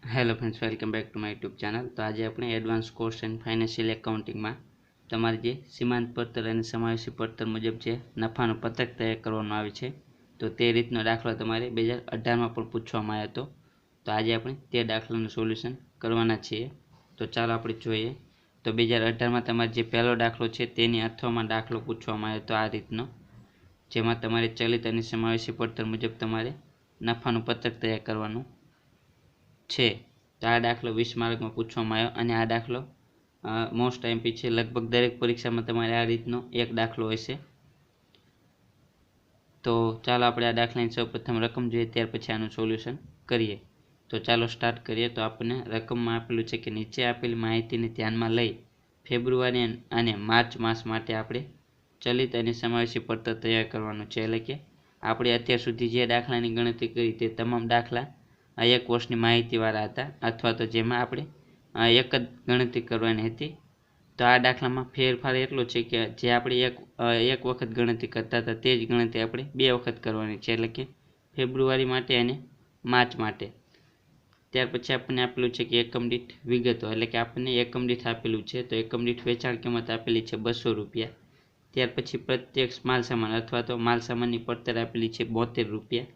Hello friends, welcome back to my YouTube channel. तो आज આપણે એડવાન્સ કોર્સ એન્ડ ફાઇનાન્શિયલ એકાઉન્ટિંગમાં તમારે જે સીમાંત પડતર અને સમાવેશી પડતર મુજબ જે નફાનું પત્રક તૈયાર કરવાનું આવે છે, તો તે રીતનો દાખલો તમારે 2018માં પણ પૂછવામાં આવ્યો હતો। તો આજે આપણે તે દાખલાનું સોલ્યુશન કરવાના છીએ। તો ચાલો આપણે જોઈએ। તો 2018માં તમારે જે પહેલો દાખલો છે તેની અથવામાં દાખલો પૂછવામાં આવ્યો હતો આ રીતનો, જેમાં તમારે ચલિત અને સમાવેશી પડતર મુજબ તમારે નફાનું પત્રક તૈયાર કરવાનું છે। તો આ દાખલો 20 માર્કમાં પૂછવામાં આવ્યો અને આ દાખલો મોસ્ટ આઈએમપી છે। લગભગ દરેક પરીક્ષામાં તમારે આ રીતનો એક દાખલો હશે। તો ચાલો આપણે આ દાખલાની સૌપ્રથમ રકમ જોઈએ, ત્યાર પછી આનું સોલ્યુશન કરીએ। તો ચાલો સ્ટાર્ટ કરીએ। તો આપણને રકમમાં આપેલું છે કે નીચે આપેલી માહિતીને ધ્યાનમાં લઈ ફેબ્રુઆરી અને માર્ચ માસ માટે આપણે ચલિત અને સમાવેશી પડતર તૈયાર કરવાનું છે। એટલે કે આપણે અત્યાર સુધી જે દાખલાની ગણતરી કરી તે તમામ દાખલા એક વર્ષની માહિતીવાળા હતા, અથવા તો જેમાં આપણે એક જ ગણતરી કરવાની હતી। તો આ દાખલામાં ફેરફાર એટલો છે કે જે આપણે એક વખત ગણતરી કરતા હતા તે જ ગણતરી આપણે બે વખત કરવાની છે, એટલે કે ફેબ્રુઆરી માટે અને માર્ચ માટે। ત્યાર પછી આપણને આપેલું છે કે એકમ દીઠ વિગતો, એટલે કે આપણને એકમ દીઠ આપેલું છે। તો એકમ દીઠ વેચાણ કિંમત આપેલી છે 200 રૂપિયા। ત્યાર પછી પ્રત્યક્ષ માલસામાન અથવા તો માલસામાનની પડતર આપેલી છે 72 રૂપિયા।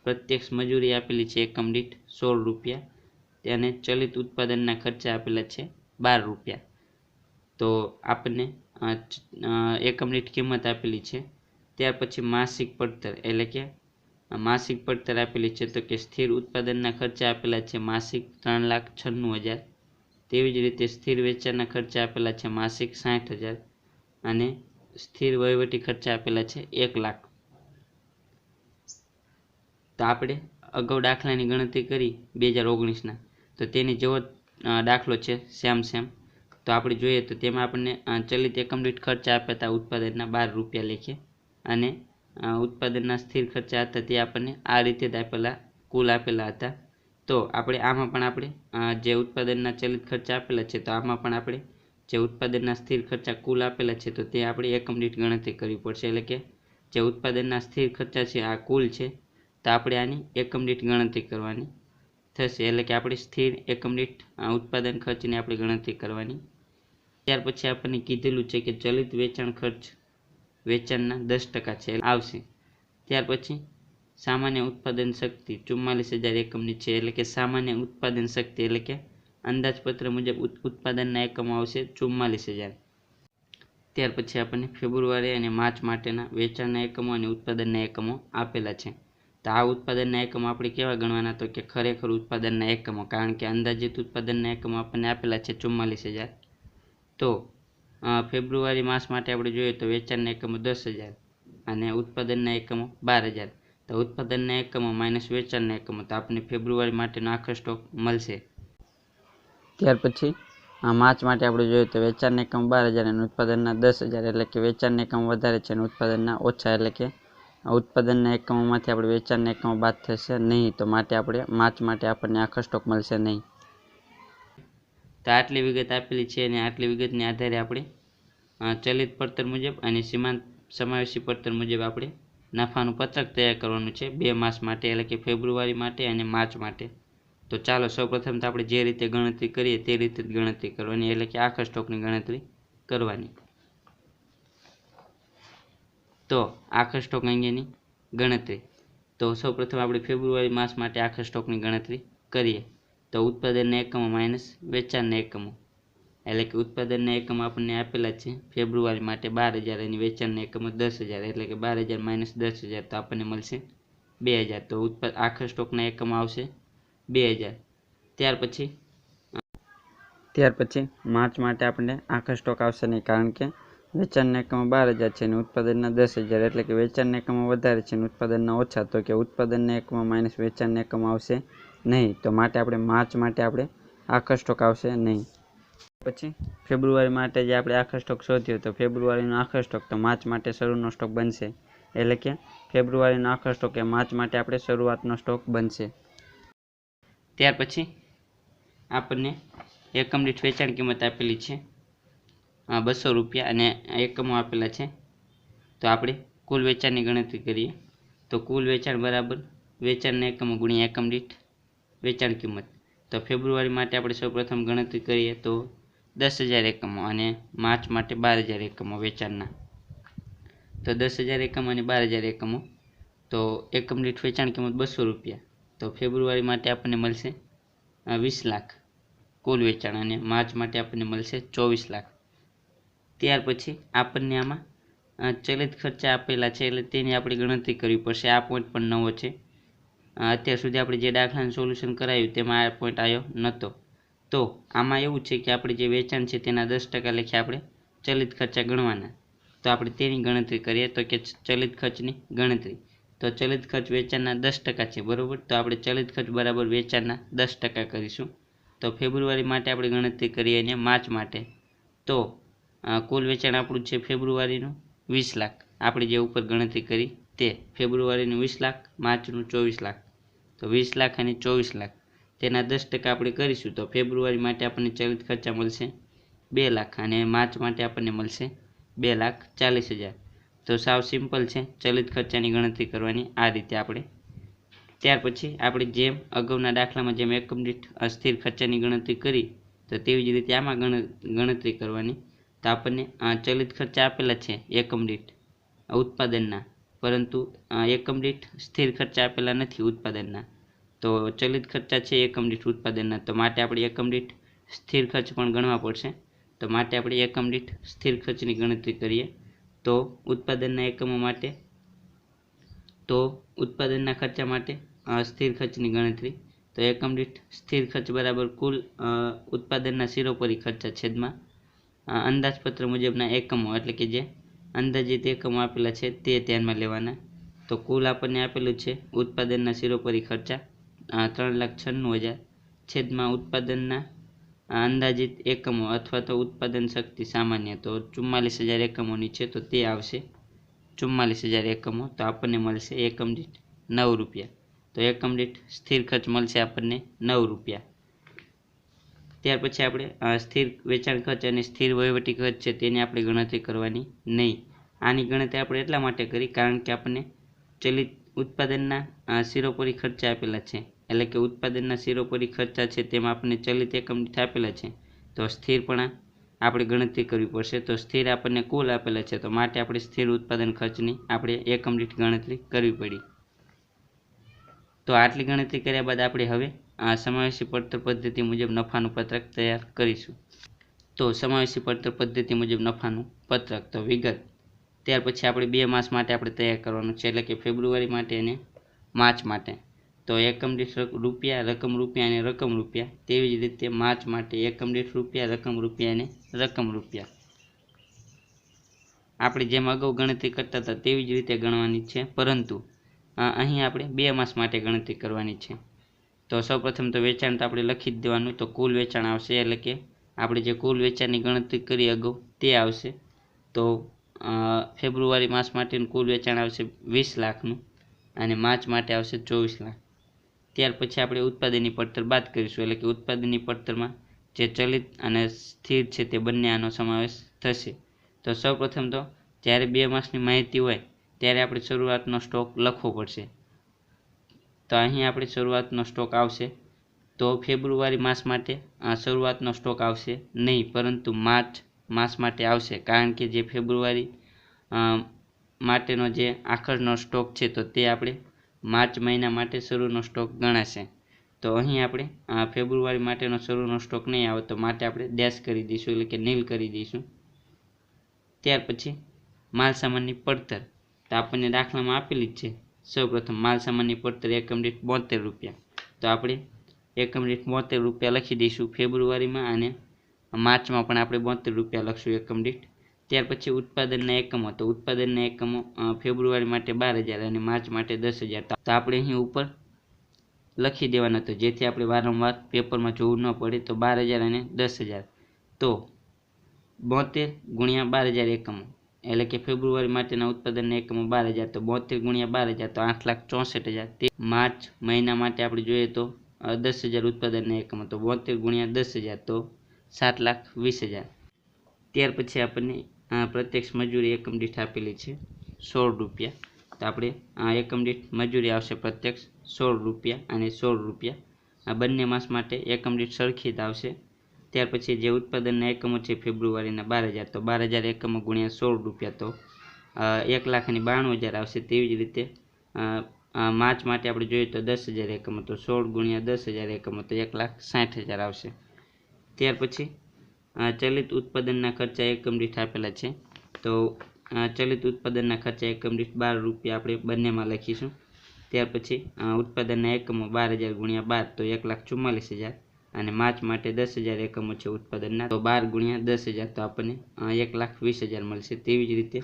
પ્રત્યક્ષ મજૂરી આપેલી છે એકમ દીઠ 16 રૂપિયા અને ચલિત ઉત્પાદનના ખર્ચા આપેલા છે 12 રૂપિયા। તો આપણને એકમ દીઠ કિંમત આપેલી છે। ત્યાર પછી માસિક પડતર, એટલે કે માસિક પડતર આપેલી છે, તો કે સ્થિર ઉત્પાદનના ખર્ચા આપેલા છે માસિક 3,96,000। તેવી જ રીતે સ્થિર વેચાણના ખર્ચા આપેલા છે માસિક 60,000 અને સ્થિર વહીવટી ખર્ચા આપેલા છે 1 લાખ। તો આપણે અગાઉ દાખલાની ગણતરી કરી 2019ના, તો તેની જેવો દાખલો છે સેમ। તો આપણે જોઈએ તો તેમાં આપણને ચલિત એકમ દીઠ ખર્ચા આપ્યા હતા ઉત્પાદનના 12 રૂપિયા લેખે, અને ઉત્પાદનના સ્થિર ખર્ચા હતા તે આપણને આ રીતે જ કુલ આપેલા હતા। તો આપણે આમાં પણ આપણે જે ઉત્પાદનના ચલિત ખર્ચા આપેલા છે, તો આમાં પણ આપણે જે ઉત્પાદનના સ્થિર ખર્ચા કુલ આપેલા છે તો તે આપણે એકમ દીઠ ગણતરી કરવી પડશે। એટલે કે જે ઉત્પાદનના સ્થિર ખર્ચા છે આ કુલ છે, તો આપણે આની એકમ દીઠ ગણતરી કરવાની થશે। એટલે કે આપણે સ્થિર એકમ દીઠ ઉત્પાદન ખર્ચની આપણે ગણતરી કરવાની। ત્યાર પછી આપણને કીધેલું છે કે ચલિત વેચાણ ખર્ચ વેચાણના 10% છે આવશે। ત્યાર પછી સામાન્ય ઉત્પાદન શક્તિ 44,000 એકમની છે, એટલે કે સામાન્ય ઉત્પાદન શક્તિ એટલે કે અંદાજપત્ર મુજબ ઉત્પાદનના એકમો આવશે 44,000। ત્યાર પછી આપણને ફેબ્રુઆરી અને માર્ચ માટેના વેચાણના એકમો અને ઉત્પાદનના એકમો આપેલા છે। તો આ ઉત્પાદનના એકમો આપણે કેવા ગણવાના, તો કે ખરેખર ઉત્પાદનના એકમો, કારણ કે અંદાજિત ઉત્પાદનના એકમો આપણને આપેલા છે 44,000। તો ફેબ્રુઆરી માસ માટે આપણે જોઈએ તો વેચાણના એકમો 10,000 અને ઉત્પાદનના એકમો 12,000। તો ઉત્પાદનના એકમો માઇનસ વેચાણના એકમો, તો આપણને ફેબ્રુઆરી માટેનો આખો સ્ટોક મળશે। ત્યાર પછી માર્ચ માટે આપણે જોઈએ તો વેચાણના એકમ 12,000 અને ઉત્પાદનના 10,000, એટલે કે વેચાણના એકમ વધારે છે અને ઉત્પાદનના ઓછા, એટલે કે ઉત્પાદનના એકમોમાંથી આપણે વેચાણના એકમો બાદ થશે નહીં, તો માટે આપણે માર્ચ માટે આપણને આખો સ્ટોક મળશે નહીં। તો આટલી વિગત આપેલી છે અને આટલી વિગતને આધારે આપણે ચલિત પડતર મુજબ અને સીમાંત સમાવેશી પડતર મુજબ આપણે નફાનું પત્રક તૈયાર કરવાનું છે 2 માસ માટે, એટલે કે ફેબ્રુઆરી માટે અને માર્ચ માટે। તો ચાલો સૌપ્રથમ તો આપણે જે રીતે ગણતરી કરીએ તે રીતે જ ગણતરી કરવાની, એટલે કે આખા સ્ટોકની ગણતરી કરવાની। તો આખા સ્ટોક અંગેની ગણતરી, તો સૌપ્રથમ આપણે ફેબ્રુઆરી માસ માટે આખા સ્ટોકની ગણતરી કરીએ। તો ઉત્પાદનના એકમો માઇનસ વેચાણના એકમો, એટલે કે ઉત્પાદનના એકમો આપણને આપેલા છે ફેબ્રુઆરી માટે 12,000 અને વેચાણના એકમો 10,000, એટલે કે 12,000 માઇનસ 10,000 તો આપણને મળશે 2,000। તો આખા સ્ટોકના એકમો આવશે 2,000। ત્યાર પછી માર્ચ માટે આપણને આખા સ્ટોક આવશે નહીં, કારણ કે વેચાણના એકમો 12,000 છે અને ઉત્પાદનના 10,000, એટલે કે વેચાણના એકમો વધારે છે અને ઉત્પાદનના ઓછા, તો કે ઉત્પાદનના એકમો માઇનસ વેચાણના એકમો આવશે નહીં, તો માટે આપણે માર્ચ માટે આપણે આખો સ્ટોક આવશે નહીં। પછી ફેબ્રુઆરી માટે જે આપણે આખો સ્ટોક શોધ્યો, તો ફેબ્રુઆરીનો આખો સ્ટોક તો માર્ચ માટે શરૂનો સ્ટોક બનશે, એટલે કે ફેબ્રુઆરીનો આખો સ્ટોક એ માર્ચ માટે આપણે શરૂઆતનો સ્ટોક બનશે। ત્યાર પછી આપણને એકમ દીઠ વેચાણ કિંમત આપેલી છે 200 રૂપિયા અને એકમો આપેલા છે। તો આપણે કુલ વેચાણની ગણતરી કરીએ તો કુલ વેચાણ બરાબર વેચાણના એકમો ગુણ્યા એકમ દીઠ વેચાણ કિંમત। તો ફેબ્રુઆરી માટે આપણે સૌપ્રથમ ગણતરી કરીએ તો 10,000 એકમો અને માર્ચ માટે 12,000 એકમો વેચાણના. તો 10,000 એકમ અને 12,000 એકમો, તો એકમ દીઠ વેચાણ કિંમત 200 રૂપિયા. તો ફેબ્રુઆરી માટે આપણને મળશે 20 લાખ કુલ વેચાણ અને માર્ચ માટે આપણને મળશે 24 લાખ. ત્યાર પછી આપણને આમાં ચલિત ખર્ચા આપેલા છે એટલે તેની આપણે ગણતરી કરવી પડશે. આ પોઈન્ટ પણ નવો છે. અત્યાર સુધી આપણે જે દાખલાનું સોલ્યુશન કરાયું તેમાં આ પોઈન્ટ આવ્યો નહોતો. તો આમાં એવું છે કે આપણે જે વેચાણ છે તેના 10% લેખે આપણે ચલિત ખર્ચા ગણવાના. તો આપણે તેની ગણતરી કરીએ તો કે ચલિત ખર્ચની ગણતરી. તો ચલિત ખર્ચ વેચાણના 10% છે, બરોબર. તો આપણે ચલિત ખર્ચ બરાબર વેચાણના 10% કરીશું. તો ફેબ્રુઆરી માટે આપણે ગણતરી કરીએ અને માર્ચ માટે. તો કુલ વેચાણ આપણું છે ફેબ્રુઆરીનું 20 લાખ. આપણે જે ઉપર ગણતરી કરી તે ફેબ્રુઆરીનું 20 લાખ, માર્ચનું 24 લાખ. તો 20 લાખ અને 24 લાખ તેના 10% આપણે કરીશું. તો ફેબ્રુઆરી માટે આપણને ચલિત ખર્ચા મળશે 2 લાખ અને માર્ચ માટે આપણને મળશે 2,40,000. તો સાવ સિમ્પલ છે ચલિત ખર્ચાની ગણતરી કરવાની આ રીતે આપણે. ત્યાર પછી આપણે જેમ અગાઉના દાખલામાં જેમ એકમ દીઠ અસ્થિર ખર્ચાની ગણતરી કરી તો તેવી જ રીતે આમાં ગણતરી કરવાની. તો આપણને ચલિત ખર્ચા આપેલા છે એકમ દીઠ ઉત્પાદનના, પરંતુ એકમ દીઠ સ્થિર ખર્ચા આપેલા નથી ઉત્પાદનના. તો ચલિત ખર્ચા છે એકમ દીઠ ઉત્પાદનના, તો માટે આપણે એકમ દીઠ સ્થિર ખર્ચ પણ ગણવા પડશે. તો માટે આપણે એકમ દીઠ સ્થિર ખર્ચની ગણતરી કરીએ તો ઉત્પાદનના એકમો માટે, તો ઉત્પાદનના ખર્ચા માટે સ્થિર ખર્ચની ગણતરી. તો એકમ દીઠ સ્થિર ખર્ચ બરાબર કુલ ઉત્પાદનના શિરોપરી ખર્ચા છેદમાં અંદાજપત્ર મુજબના એકમો, એટલે કે જે અંદાજિત એકમો આપેલા છે તે ધ્યાનમાં લેવાના. તો કુલ આપણને આપેલું છે ઉત્પાદનના શિરોપરી ખર્ચા 3,96,000 છેદમાં ઉત્પાદનના અંદાજિત એકમો અથવા તો ઉત્પાદન શક્તિ સામાન્ય, તો 44,000 એકમોની છે તો તે આવશે 44,000 એકમો. તો આપણને મળશે એકમ દીઠ 9 રૂપિયા. તો એકમ દીઠ સ્થિર ખર્ચ મળશે આપણને 9 રૂપિયા. ત્યાર પછી આપણે સ્થિર વેચાણ ખર્ચ અને સ્થિર વહીવટી ખર્ચ છે તેની આપણે ગણતરી કરવાની નહીં. આની ગણતરી આપણે એટલા માટે કરી કારણ કે આપણને ચલિત ઉત્પાદનના શિરોપરી ખર્ચા આપેલા છે, એટલે કે ઉત્પાદનના શિરોપરી ખર્ચા છે તેમાં આપણને ચલિત એકમ દીઠ આપેલા છે. તો સ્થિર પણ આપણે ગણતરી કરવી પડશે. તો સ્થિર આપણને કુલ આપેલા છે, તો માટે આપણે સ્થિર ઉત્પાદન ખર્ચની આપણે એકમ દીઠ ગણતરી કરવી પડી. તો આટલી ગણતરી કર્યા બાદ આપણે હવે સમાવેશી પડતર પદ્ધતિ મુજબ નફાનું પત્રક તૈયાર કરીશું. તો સમાવેશી પડતર પદ્ધતિ મુજબ નફાનું પત્રક, તો વિગત. ત્યાર પછી આપણે 2 માસ માટે આપણે તૈયાર કરવાનું છે, એટલે કે ફેબ્રુઆરી માટે અને માર્ચ માટે. તો એકમ દીઠ રૂપિયા, રકમ રૂપિયા અને રકમ રૂપિયા. તેવી જ રીતે માર્ચ માટે એકમ દીઠ રૂપિયા, રકમ રૂપિયા અને રકમ રૂપિયા. આપણે જેમ અગાઉ ગણતરી કરતા હતા તેવી જ રીતે ગણવાની છે, પરંતુ અહીં આપણે 2 માસ માટે ગણતરી કરવાની છે. તો સૌપ્રથમ તો વેચાણ તો આપણે લખી જ દેવાનું. તો કુલ વેચાણ આવશે, એટલે કે આપણે જે કુલ વેચાણની ગણતરી કરી અગાઉ તે આવશે. તો ફેબ્રુઆરી માસ માટેનું કુલ વેચાણ આવશે 20 લાખનું અને માર્ચ માટે આવશે 24 લાખ. ત્યાર પછી આપણે ઉત્પાદનની પડતર બાદ કરીશું, એટલે કે ઉત્પાદનની પડતરમાં જે ચલિત અને સ્થિર છે તે બંને આનો સમાવેશ થશે. તો સૌપ્રથમ તો જ્યારે 2 માસની માહિતી હોય ત્યારે આપણે શરૂઆતનો સ્ટોક લખવો પડશે. તો અહીં આપણે શરૂઆતનો સ્ટોક આવશે. તો ફેબ્રુઆરી માસ માટે શરૂઆતનો સ્ટોક આવશે નહીં, પરંતુ માર્ચ માસ માટે આવશે, કારણ કે જે ફેબ્રુઆરી માટેનો જે આખરનો સ્ટોક છે તો તે આપણે માર્ચ મહિના માટે શરૂનો સ્ટોક ગણાશે. તો અહીં આપણે ફેબ્રુઆરી માટેનો શરૂનો સ્ટોક નહીં આવે, તો માટે આપણે ડેશ કરી દઈશું, એટલે કે નીલ કરી દઈશું. ત્યાર પછી માલ સામાનની પડતર, તો આપણને દાખલામાં આપેલી જ છે. સૌપ્રથમ માલ સામાનની પડતર એકમ દીઠ 72 રૂપિયા. તો આપણે એકમ દીઠ 72 રૂપિયા લખી દઈશું ફેબ્રુઆરીમાં, અને માર્ચમાં પણ આપણે 72 રૂપિયા લખશું એકમ દીઠ. ત્યાર પછી ઉત્પાદનના એકમો, તો ઉત્પાદનના એકમો ફેબ્રુઆરી માટે 12,000 અને માર્ચ માટે 10,000. તો આપણે અહીં ઉપર લખી દેવાના હતો, જેથી આપણે વારંવાર પેપરમાં જોવું ન પડે. તો 12,000 અને 10,000. તો 72 ગુણ્યા 12,000 એકમો, એટલે કે ફેબ્રુઆરી માટેના ઉત્પાદનના એકમો 12,000. તો 72 ગુણ્યા 12,000 તો 8,64,000. તે માર્ચ મહિના માટે આપણે જોઈએ તો 10,000 ઉત્પાદનના એકમો, તો 72 ગુણ્યા 10,000 તો 7,20,000. ત્યાર પછી આપણને પ્રત્યક્ષ મજૂરી એકમ દીઠ આપેલી છે 16 રૂપિયા. તો આપણે એકમ દીઠ મજૂરી આવશે પ્રત્યક્ષ 16 રૂપિયા અને 16 રૂપિયા. આ બંને માસ માટે એકમ દીઠ સરખી જ આવશે। ત્યાર પછી જે ઉત્પાદનના એકમો છે ફેબ્રુઆરીના 12,000, તો 12,000 એકમો ગુણ્યા 16 રૂપિયા, તો 1,92,000 આવશે। તેવી જ રીતે માર્ચ માટે આપણે જોઈએ તો 10,000 એકમો, તો 16 ગુણ્યા 10,000 એકમો, તો 1,60,000 આવશે। ત્યાર પછી ચલિત ઉત્પાદનના ખર્ચા એકમ દીઠ આપેલા છે, તો ચલિત ઉત્પાદનના ખર્ચા એકમ દીઠ 12 રૂપિયા આપણે બંનેમાં લખીશું। ત્યાર પછી ઉત્પાદનના એકમો 12,000 ગુણ્યા 12, તો 1,44,000, અને માર્ચ માટે 10,000 એકમો છે ઉત્પાદનના, તો 12 ગુણ્યા 10,000, તો આપણને 1,20,000 મળશે। તેવી જ રીતે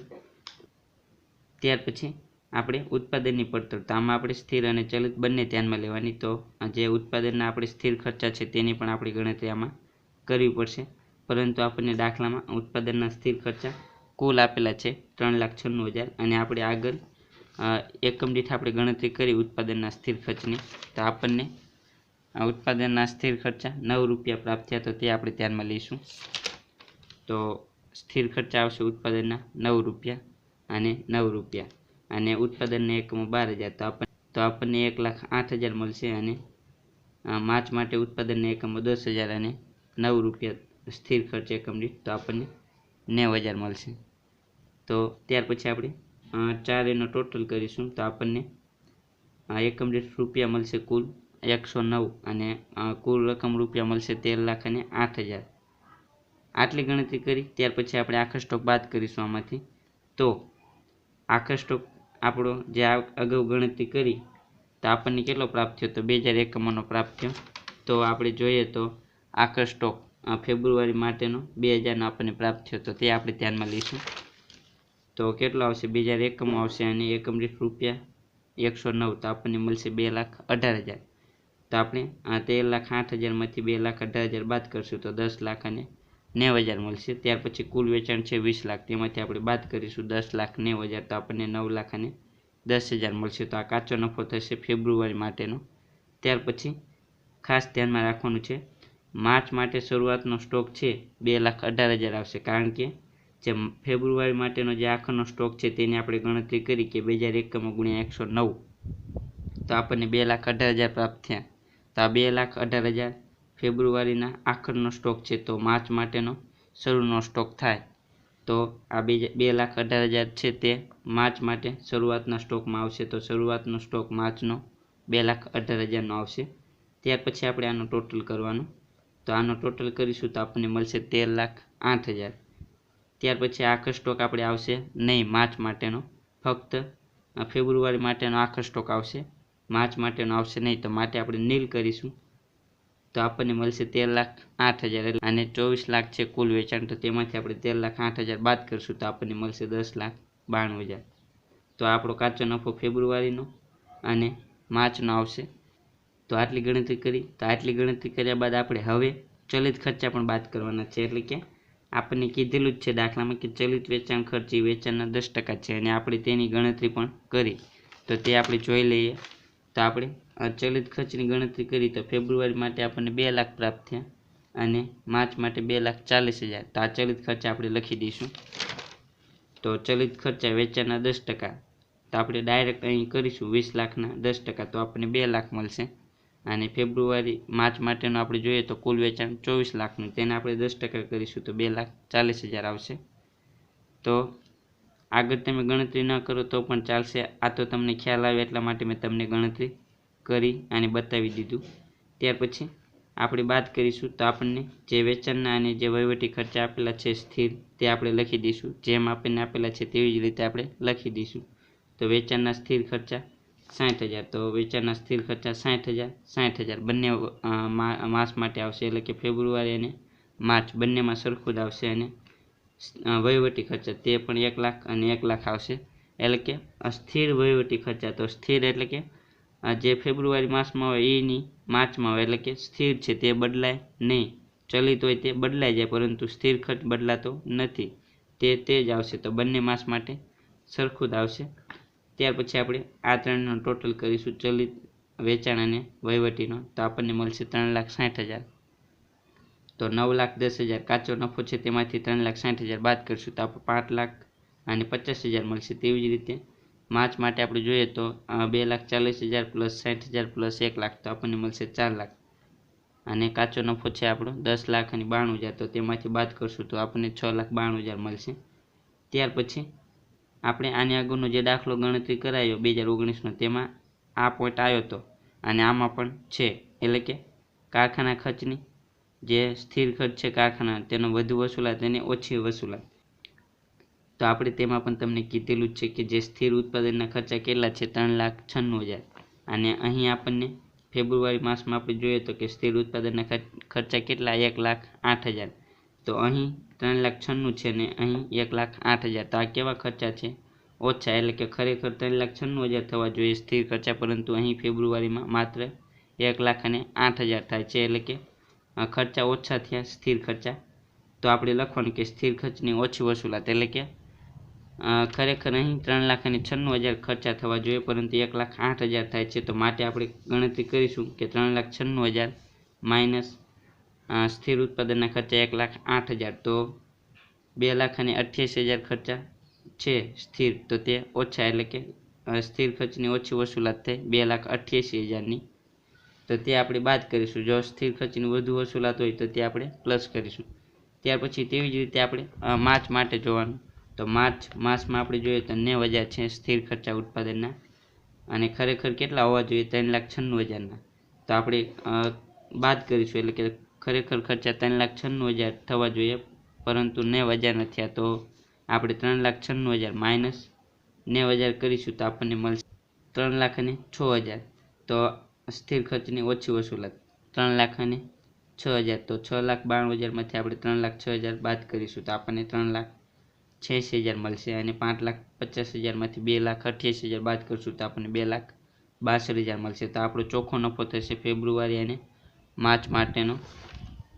ત્યાર પછી આપણે ઉત્પાદનની પડતર, તો આમાં આપણે સ્થિર અને ચલિત બંને ધ્યાનમાં લેવાની। તો જે ઉત્પાદનના આપણે સ્થિર ખર્ચા છે તેની પણ આપણી ગણતરી આમાં કરવી પડશે, પરંતુ આપણને દાખલામાં ઉત્પાદનના સ્થિર ખર્ચા કુલ આપેલા છે 3,96,000, અને આપણે આગળ એકમ દીઠ આપણે ગણતરી કરી ઉત્પાદનના સ્થિર ખર્ચની, તો આપણને ઉત્પાદનના સ્થિર ખર્ચા 9 રૂપિયા પ્રાપ્ત થયા, તો તે આપણે ધ્યાનમાં લઈશું। તો સ્થિર ખર્ચા આવશે ઉત્પાદનના 9 રૂપિયા અને 9 રૂપિયા, અને ઉત્પાદનના એકમો 12,000, તો આપણને 1,08,000 મળશે, અને માર્ચ માટે ઉત્પાદનના એકમો 10,000 અને 9 રૂપિયા સ્થિર ખર્ચ એકમ દીઠ, તો આપણને 90,000 મળશે। તો ત્યાર પછી આપણે 4 એનો ટોટલ કરીશું, તો આપણને એકમ દીઠ રૂપિયા મળશે કુલ 109, અને કુલ રકમ રૂપિયા મળશે 13,08,000। આટલી ગણતરી કરી ત્યાર પછી આપણે આખા સ્ટોક બાદ કરીશું આમાંથી, તો આખા સ્ટોક આપણો જે અગાઉ ગણતરી કરી તો આપણને કેટલો પ્રાપ્ત થયો, તો 2,000 એકમોનો પ્રાપ્ત થયો। તો આપણે જોઈએ તો આખા સ્ટોક ફેબ્રુઆરી માટેનો 2,000નો આપણને પ્રાપ્ત થયો, તો તે આપણે ધ્યાનમાં લઈશું। તો કેટલો આવશે, 2,000 એકમો આવશે, અને એકમ દીઠ રૂપિયા 109, તો આપણને મળશે 2,18,000। તો આપણે 13,08,000માંથી 2,18,000 બાદ કરશું, તો 10,90,000 મળશે। ત્યાર પછી કુલ વેચાણ છે 20 લાખ, તેમાંથી આપણે બાદ કરીશું 10,90,000, તો આપણને 9,10,000 મળશે। તો આ કાચો નફો થશે ફેબ્રુઆરી માટેનો। ત્યાર પછી ખાસ ધ્યાનમાં રાખવાનું છે, માર્ચ માટે શરૂઆતનો સ્ટોક છે 2,18,000 આવશે, કારણ કે જે ફેબ્રુઆરી માટેનો જે આખરનો સ્ટોક છે તેની આપણે ગણતરી કરી કે 2,000 એકમો ગુણ્યા 109, તો આપણને 2,18,000 પ્રાપ્ત થયા। તો આ 2,18,000 ફેબ્રુઆરીના આખરનો સ્ટોક છે, તો માર્ચ માટેનો શરૂનો સ્ટોક થાય, તો આ 2,18,000 છે તે માર્ચ માટે શરૂઆતના સ્ટોકમાં આવશે। તો શરૂઆતનો સ્ટોક માર્ચનો 2,18,000નો આવશે। ત્યાર પછી આપણે આનો ટોટલ કરવાનું, તો આનો ટોટલ કરીશું તો આપણને મળશે 13,08,000। ત્યાર પછી આખો સ્ટોક આપણે આવશે નહીં માર્ચ માટેનો, ફક્ત ફેબ્રુઆરી માટેનો આખો સ્ટોક આવશે, માર્ચ માટેનો આવશે નહીં, તો માટે આપણે નીલ કરીશું, તો આપણને મળશે 13,08,000, અને 24 લાખ છે કુલ વેચાણ, તો તેમાંથી આપણે 13,08,000 બાદ કરશું, તો આપણને મળશે 10,92,000। તો આપણો કાચો નફો ફેબ્રુઆરીનો અને માર્ચનો આવશે। તો આટલી ગણતરી કરી, તો આટલી ગણતરી કર્યા બાદ આપણે હવે ચલિત ખર્ચા પણ બાદ કરવાના છે, એટલે કે આપણને કીધેલું જ છે દાખલામાં કે ચલિત વેચાણ ખર્ચ એ વેચાણના 10% છે, અને આપણે તેની ગણતરી પણ કરી, તો તે આપણે જોઈ લઈએ। તો આપણે ચલિત ખર્ચની ગણતરી કરી, તો ફેબ્રુઆરી માટે આપણને 2 લાખ પ્રાપ્ત થયા, અને માર્ચ માટે 2,40,000, તો આ ચલિત ખર્ચા આપણે લખી દઈશું। તો ચલિત ખર્ચા વેચાણના 10%, તો આપણે ડાયરેક્ટ અહીં કરીશું 20 લાખના 10%, તો આપણને 2 લાખ મળશે। અને ફેબ્રુઆરી માર્ચ માટેનું આપણે જોઈએ તો કુલ વેચાણ 24 લાખનું, તેને આપણે 10% કરીશું, તો 2,40,000 આવશે। તો આગળ તમે ગણતરી ન કરો તો પણ ચાલશે, આ તો તમને ખ્યાલ આવે એટલા માટે મેં તમને ગણતરી કરી અને બતાવી દીધું। ત્યાર પછી આપણે બાદ કરીશું, તો આપણને જે વેચાણના અને જે વહીવટી ખર્ચા આપેલા છે સ્થિર, તે આપણે લખી દઈશું, જેમ આપણને આપેલા છે તેવી જ રીતે આપણે લખી દઈશું। તો વેચાણના સ્થિર ખર્ચા 60,000, તો વેચાણના સ્થિર ખર્ચા 60,000 60,000 બંને માસ માટે આવશે, એટલે કે ફેબ્રુઆરી અને માર્ચ બંનેમાં સરખું જ આવશે, અને વહીવટી ખર્ચા તે પણ 1 લાખ અને 1 લાખ આવશે, એટલે કે સ્થિર વહીવટી ખર્ચા, તો સ્થિર એટલે કે જે ફેબ્રુઆરી માસમાં હોય એની માર્ચમાં હોય, એટલે કે સ્થિર છે તે બદલાય નહીં, ચલિત હોય તે બદલાઈ જાય, પરંતુ સ્થિર ખર્ચ બદલાતો નથી, તે જ આવશે, તો બંને માસ માટે સરખું જ આવશે। ત્યાર પછી આપણે આ ત્રણનો ટોટલ કરીશું, ચલિત વેચાણ અને વહીવટીનો, તો આપણને મળશે 3,60,000। તો 9,10,000 કાચો નફો છે તેમાંથી 3,60,000 બાદ કરશું, તો આપણે 5,50,000 મળશે। તેવી જ રીતે માર્ચ માટે આપણે જોઈએ તો 2,40,000 + 60,000 + 1 લાખ, તો આપણને મળશે 4 લાખ। અને કાચો નફો છે આપણો 10,92,000, તો તેમાંથી બાદ કરશું તો આપણને 6,92,000 મળશે। ત્યાર પછી આપણે આની આગળનો જે દાખલો ગણતરી કરાયો 2019નો, તેમાં આ પોઈન્ટ આવ્યો હતો અને આમાં પણ છે, એટલે કે કારખાના ખર્ચની જે સ્થિર ખર્ચ છે કારખાના તેનો વધુ વસૂલાત અને ઓછી વસૂલાત। તો આપણે તેમાં પણ તમને કીધેલું જ છે કે જે સ્થિર ઉત્પાદનના ખર્ચા કેટલા છે 3,96,000, અને અહીં આપણને ફેબ્રુઆરી માસમાં આપણે જોઈએ તો કે સ્થિર ઉત્પાદનના ખર્ચા કેટલા 1,08,000, તો અહીં 3,96,000 છે ને અહીં 1,08,000, તો આ કેવા ખર્ચા છે ઓછા, એટલે કે ખરેખર 3,96,000 થવા જોઈએ સ્થિર ખર્ચા, પરંતુ અહીં ફેબ્રુઆરીમાં માત્ર 1,08,000 થાય છે, એટલે કે ખર્ચા ઓછા થયા સ્થિર ખર્ચા। તો આપણે લખવાનું કે સ્થિર ખર્ચની ઓછી વસૂલાત, એટલે કે ખરેખર અહીં 3,96,000 ખર્ચા થવા જોઈએ પરંતુ 1,08,000 થાય છે, તો માટે આપણે ગણતરી કરીશું કે 3,96,000 માઇનસ સ્થિર ઉત્પાદનના ખર્ચા 1,08,000, તો 2,88,000 ખર્ચા છે સ્થિર, તો તે ઓછા, એટલે કે સ્થિર ખર્ચની ઓછી વસૂલાત થઈ 2,88,000ની, તો તે આપણે બાદ કરીશું। જો સ્થિર ખર્ચની વધુ વસૂલાત હોય તો તે આપણે પ્લસ કરીશું। ત્યાર પછી તેવી જ રીતે આપણે માર્ચ માટે જોવાનું, તો માર્ચ માસમાં આપણે જોઈએ તો 90,000 છે સ્થિર ખર્ચા ઉત્પાદનના, અને ખરેખર કેટલા હોવા જોઈએ 3,96,000ના, તો આપણે બાદ કરીશું, એટલે કે ખરેખર ખર્ચા 3,96,000 થવા જોઈએ પરંતુ 90,000 થયા, તો આપણે 3,96,000 માઇનસ 90,000 કરીશું તો આપણને મળશે 3,06,000। તો સ્થિર ખર્ચની ઓછી વસૂલાત 3,06,000, તો 6,92,000માંથી આપણે 3,06,000 બાદ કરીશું તો આપણને 3,86,000 મળશે, અને 5,50,000માંથી 2,88,000 બાદ કરશું તો આપણને 2,62,000 મળશે। તો આપણો ચોખ્ખો નફો થશે ફેબ્રુઆરી અને માર્ચ માટેનો।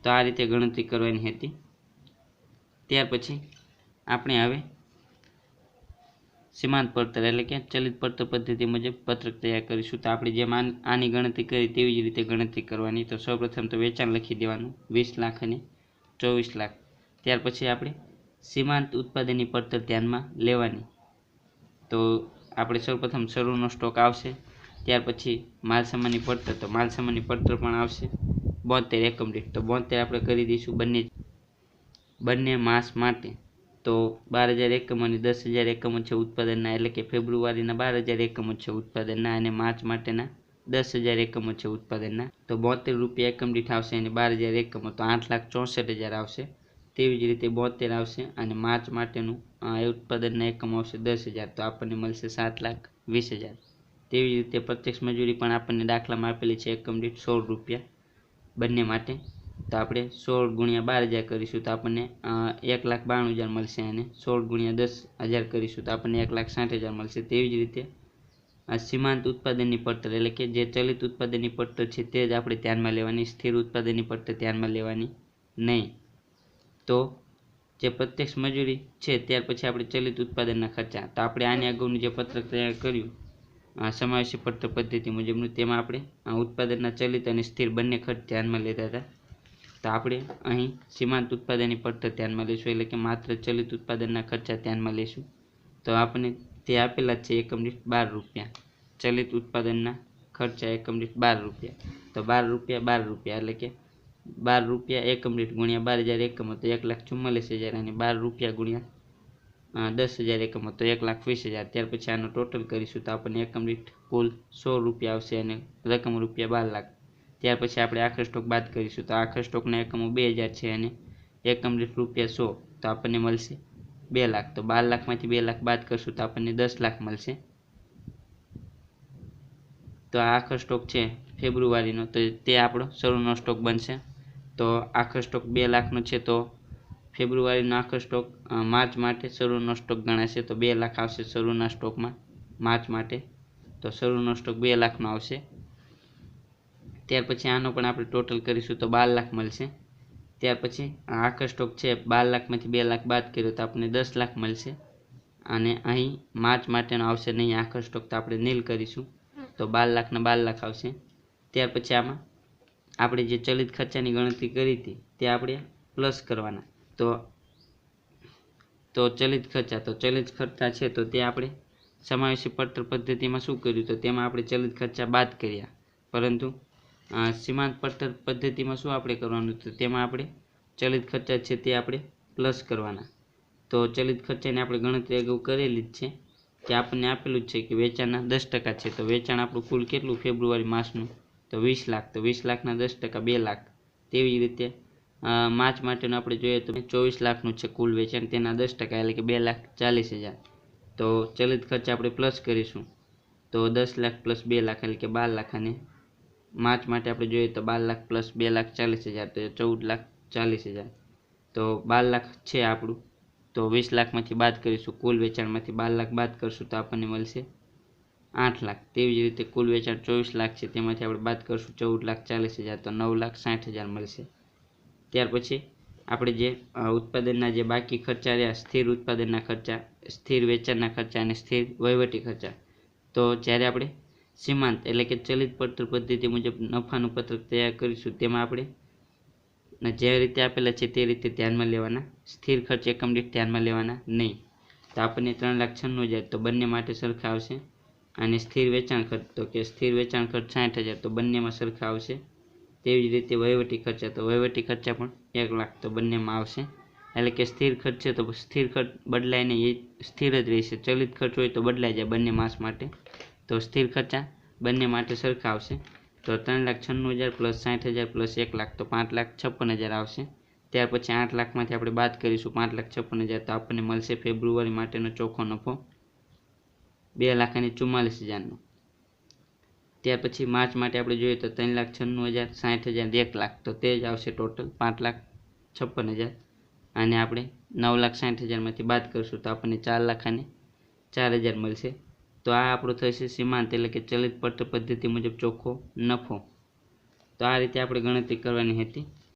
તો આ રીતે ગણતરી કરવાની હતી। ત્યાર પછી આપણે હવે સીમાંત પડતર એટલે કે ચલિત પડતર પદ્ધતિ મુજબ પત્રક તૈયાર કરીશું। તો આપણે જેમ આની ગણતરી કરી તેવી જ રીતે ગણતરી કરવાની। તો સૌપ્રથમ તો વેચાણ લખી દેવાનું 20 લાખ અને 24 લાખ। ત્યાર પછી આપણે સીમાંત ઉત્પાદનની પડતર ધ્યાનમાં લેવાની। તો આપણે સૌપ્રથમ શરૂનો સ્ટોક આવશે, ત્યાર પછી માલસામાનની પડતર, તો માલસામાનની પડતર પણ આવશે 72 એકમ દીઠ, તો 72 આપણે કરી દઈશું બંને માસ માટે। તો 12,000 એકમ અને 10,000 એકમો છે ઉત્પાદનના, એટલે કે ફેબ્રુઆરીના 12,000 એકમો છે ઉત્પાદનના અને માર્ચ માટેના 10,000 એકમો છે ઉત્પાદનના। તો 72 રૂપિયા એકમ દીઠ આવશે અને 12,000 એકમો તો 8,64,000 આવશે। તેવી જ રીતે 72 આવશે અને માર્ચ માટેનું ઉત્પાદનના એકમો આવશે 10,000, તો આપણને મળશે 7,20,000। તેવી જ રીતે પ્રત્યક્ષ મજૂરી પણ આપણને દાખલામાં આપેલી છે એકમ દીઠ 16 રૂપિયા બંને માટે, તો આપણે 16 ગુણ્યા 12,000 કરીશું તો આપણને 1,92,000 મળશે, અને 16 ગુણ્યા 10,000 કરીશું તો આપણને 1,60,000 મળશે। તેવી જ રીતે આ સીમાંત ઉત્પાદનની પડતર, એટલે કે જે ચલિત ઉત્પાદનની પડતર છે તે જ આપણે ધ્યાનમાં લેવાની, સ્થિર ઉત્પાદનની પડતર ધ્યાનમાં લેવાની નહીં। તો જે પ્રત્યક્ષ મજૂરી છે ત્યાર પછી આપણે ચલિત ઉત્પાદનના ખર્ચા, તો આપણે આની આગળનું જે પત્રક તૈયાર કર્યું સમાવેશી પડતર પદ્ધતિ મુજબનું, તેમાં આપણે ઉત્પાદનના ચલિત અને સ્થિર બંને ખર્ચ ધ્યાનમાં લેતા હતા। તો આપણે અહીં સીમાંત ઉત્પાદનની પડતર ધ્યાનમાં લઈશું, એટલે કે માત્ર ચલિત ઉત્પાદનના ખર્ચા ધ્યાનમાં લઈશું। તો આપણે તે આપેલા છે એકમ દીઠ 12 રૂપિયા, ચલિત ઉત્પાદનના ખર્ચા એકમ દીઠ 12 રૂપિયા, તો 12 રૂપિયા 12 રૂપિયા, એટલે કે 12 રૂપિયા એકમ દીઠ ગુણ્યા 12,000 એકમો તો 1,44,000, અને 12 રૂપિયા ગુણ્યા 10,000 એકમો તો 1,20,000। ત્યાર પછી આનો ટોટલ કરીશું તો આપણને એકમ દીઠ કુલ 100 રૂપિયા આવશે અને રકમ રૂપિયા 12 લાખ। ત્યાર પછી આપણે આખર સ્ટોક બાદ કરીશું તો આખર સ્ટોકના એકમો 2,000 છે અને એકમ દીઠ રૂપિયા 100, તો આપણને મળશે 2 લાખ। તો 12 લાખમાંથી 2 લાખ બાદ કરશું તો આપણને 10 લાખ મળશે। તો આ આખર સ્ટોક છે ફેબ્રુઆરીનો, તો તે આપણો શરૂનો સ્ટોક બનશે। તો આખર સ્ટોક 2 લાખનો છે, તો ફેબ્રુઆરીનો આખર સ્ટોક માર્ચ માટે શરૂનો સ્ટોક ગણાશે, તો 2 લાખ આવશે શરૂના સ્ટોકમાં માર્ચ માટે, તો શરૂનો સ્ટોક 2 લાખનો આવશે। ત્યાર પછી આનો પણ આપણે ટોટલ કરીશું તો 12 લાખ મળશે। ત્યાર પછી આખર સ્ટોક છે 12 લાખમાંથી 2 લાખ બાદ કર્યો તો આપણને 10 લાખ મળશે, અને અહીં માર્ચ માટેનો આવશે નહીં આખર સ્ટોક, તો આપણે નીલ કરીશું તો 12 લાખના 12 લાખ આવશે। ત્યાર પછી આમાં આપણે જે ચલિત ખર્ચાની ગણતરી કરી હતી તે આપણે પ્લસ કરવાના। તો ચલિત ખર્ચા છે તો તે આપણે સમાવેશી પડતર પદ્ધતિમાં શું કર્યું, તો તેમાં આપણે ચલિત ખર્ચા બાદ કર્યા, પરંતુ સીમાંત પડતર પદ્ધતિમાં શું આપણે કરવાનું, તો તેમાં આપણે ચલિત ખર્ચા છે તે આપણે પ્લસ કરવાના. તો ચલિત ખર્ચાની આપણે ગણતરી અગાઉ કરેલી જ છે કે આપણને આપેલું જ છે કે વેચાણના 10% છે. તો વેચાણ આપણું કુલ કેટલું ફેબ્રુઆરી માસનું, તો 20 લાખ. તો 20 લાખના 10% 2 લાખ. તેવી જ રીતે માર્ચ માટેનું આપણે જોઈએ તો 24 લાખનું છે કુલ વેચાણ, તેના 10% એટલે કે 2,40,000. તો ચલિત ખર્ચ આપણે પ્લસ કરીશું તો 10 લાખ પ્લસ 2 લાખ એટલે કે 12 લાખ. અને માર્ચ માટે આપણે જોઈએ તો 12 લાખ પ્લસ 2,40,000 તો 14,40,000. તો 12 લાખ છે આપણું, તો 20 લાખમાંથી બાદ કરીશું, કુલ વેચાણમાંથી 12 લાખ બાદ કરશું તો આપણને મળશે 8 લાખ. તેવી જ રીતે કુલ વેચાણ 24 લાખ છે, તેમાંથી આપણે બાદ કરશું 14,40,000 તો 9,60,000 મળશે. ત્યાર પછી આપણે જે ઉત્પાદનના જે બાકી ખર્ચા રહ્યા, સ્થિર ઉત્પાદનના ખર્ચા, સ્થિર વેચાણના ખર્ચા અને સ્થિર વહીવટી ખર્ચા, તો જ્યારે આપણે સીમાંત એટલે કે ચલિત પડતર પદ્ધતિ મુજબ નફાનું પત્રક તૈયાર કરીશું તેમાં આપણે જે રીતે આપેલા છે તે રીતે ધ્યાનમાં લેવાના. સ્થિર ખર્ચ એકમ દીઠ ધ્યાનમાં લેવાના નહીં. તો આપણને 3,96,000 તો બંને માટે સરખા આવશે. અને સ્થિર વેચાણ ખર્ચ, તો કે સ્થિર વેચાણ ખર્ચ 60,000 તો બંનેમાં સરખા આવશે. તેવી જ રીતે વહીવટી ખર્ચા, તો વહીવટી ખર્ચા પણ 1 લાખ તો બંનેમાં આવશે. એટલે કે સ્થિર ખર્ચ છે તો સ્થિર ખર્ચ બદલાય નહીં, એ સ્થિર જ રહેશે. ચલિત ખર્ચ હોય તો બદલાઈ જાય બંને માસ માટે. તો સ્થિર ખર્ચા બંને માટે સરખા આવશે. તો 3,96,000 પ્લસ 60,000 પ્લસ 1 લાખ તો 5,56,000 આવશે. ત્યાર પછી 8 લાખમાંથી આપણે બાદ કરીશું 5,56,000 તો આપણને મળશે ફેબ્રુઆરી માટેનો ચોખ્ખો નફો 2,44,000નો. ત્યાર પછી માર્ચ માટે આપણે જોઈએ તો 3,96,000, 60,000, 1 લાખ તો તે જ આવશે ટોટલ 5,56,000. અને આપણે 9,60,000માંથી બાદ કરીશું તો આપણને 4,04,000 મળશે. તો આ આપણું થશે સીમાંત એટલે કે ચલિત પડતર પદ્ધતિ મુજબ ચોખ્ખો નફો. તો આ રીતે આપણે ગણતરી કરવાની હતી.